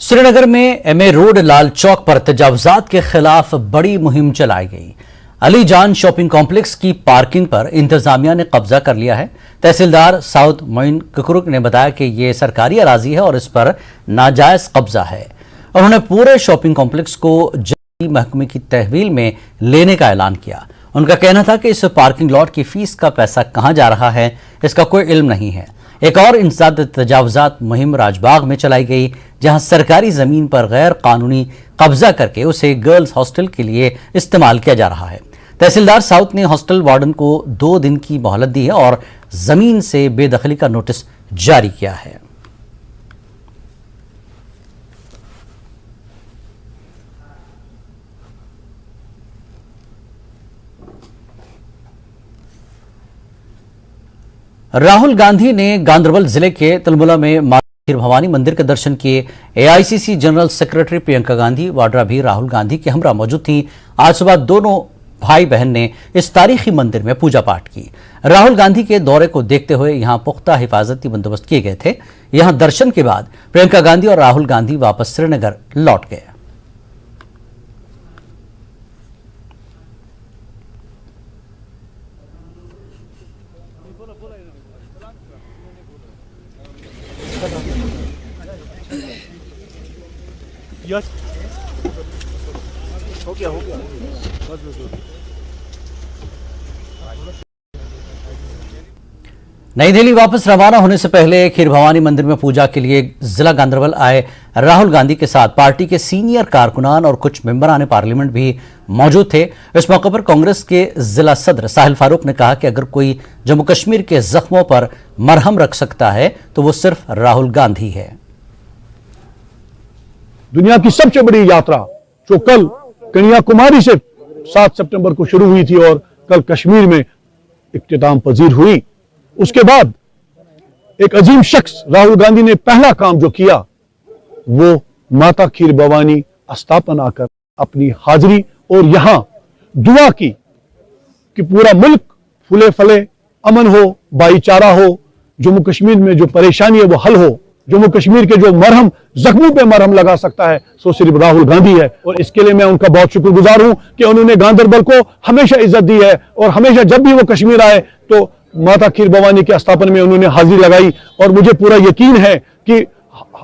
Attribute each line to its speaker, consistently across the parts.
Speaker 1: श्रीनगर में MA road Lal Chowk पर तजावुजात के खिलाफ बड़ी मुहिम चलाई गई। अली जान शॉपिंग कॉम्प्लेक्स की पार्किंग पर इंतजामिया ने कब्जा कर लिया है। तहसीलदार साउथ मोइन कुकरुक ने बताया कि यह सरकारी अराजी है और इस पर नाजायज कब्जा है। उन्होंने पूरे शॉपिंग कॉम्प्लेक्स को जंगी महकमे की तहवील में लेने का ऐलान किया। उनका कहना था कि इस पार्किंग लॉट की फीस का पैसा कहां जा रहा है इसका कोई इल्म नहीं है। एक और इंसदाद तजावुजात मुहिम राजबाग में चलाई गई, जहां सरकारी जमीन पर गैर कानूनी कब्जा करके उसे गर्ल्स हॉस्टल के लिए इस्तेमाल किया जा रहा है। तहसीलदार साउथ ने हॉस्टल वार्डन को 2 दिन की मोहलत दी है और जमीन से बेदखली का नोटिस जारी किया है। राहुल गांधी ने गांदरबल जिले के तलमुला में माता खीर भवानी मंदिर के दर्शन किए। AICC general secretary Priyanka Gandhi Vadra भी राहुल गांधी के हमरा मौजूद थी। आज सुबह दोनों भाई बहन ने इस तारीखी मंदिर में पूजा पाठ की। राहुल गांधी के दौरे को देखते हुए यहां पुख्ता हिफाजती बंदोबस्त किए गए थे। यहां दर्शन के बाद प्रियंका गांधी और राहुल गांधी वापस श्रीनगर लौट गए।
Speaker 2: हो गया बस।
Speaker 1: नई दिल्ली वापस रवाना होने से पहले खीर भवानी मंदिर में पूजा के लिए जिला गांदरबल आए राहुल गांधी के साथ पार्टी के सीनियर कारकुनान और कुछ मेंबरान पार्लियामेंट भी मौजूद थे। इस मौके पर कांग्रेस के जिला सदर साहिल फारूक ने कहा कि अगर कोई जम्मू कश्मीर के जख्मों पर मरहम रख सकता है तो वो सिर्फ राहुल गांधी है।
Speaker 2: दुनिया की सबसे बड़ी यात्रा जो कल कन्याकुमारी से 7 सितंबर को शुरू हुई थी और कल कश्मीर में इख्तिताम पजीर हुई, उसके बाद एक अजीम शख्स राहुल गांधी ने पहला काम जो किया वो माता खीर भवानी स्थापना आकर अपनी हाजिरी और यहां दुआ की कि पूरा मुल्क फूले फले, अमन हो, भाईचारा हो, जम्मू कश्मीर में जो परेशानी है वो हल हो। जम्मू कश्मीर के जो मरहम जख्मों पे मरहम लगा सकता है सो सिर्फ राहुल गांधी है और इसके लिए मैं उनका बहुत शुक्रगुजार हूं कि उन्होंने गांदरबल को हमेशा इज्जत दी है और हमेशा जब भी वो कश्मीर आए तो माता खीर भवानी के स्थापना में उन्होंने हाजिरी लगाई। और मुझे पूरा यकीन है कि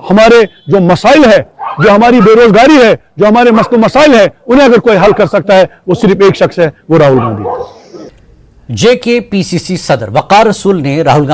Speaker 2: हमारे जो मसाइल है, जो हमारी बेरोजगारी है, जो हमारे मसाइल है, उन्हें अगर कोई हल कर सकता है वो सिर्फ एक शख्स है, वो राहुल गांधी है।
Speaker 1: जेके पीसीसी सदर वकार रसूल ने राहुल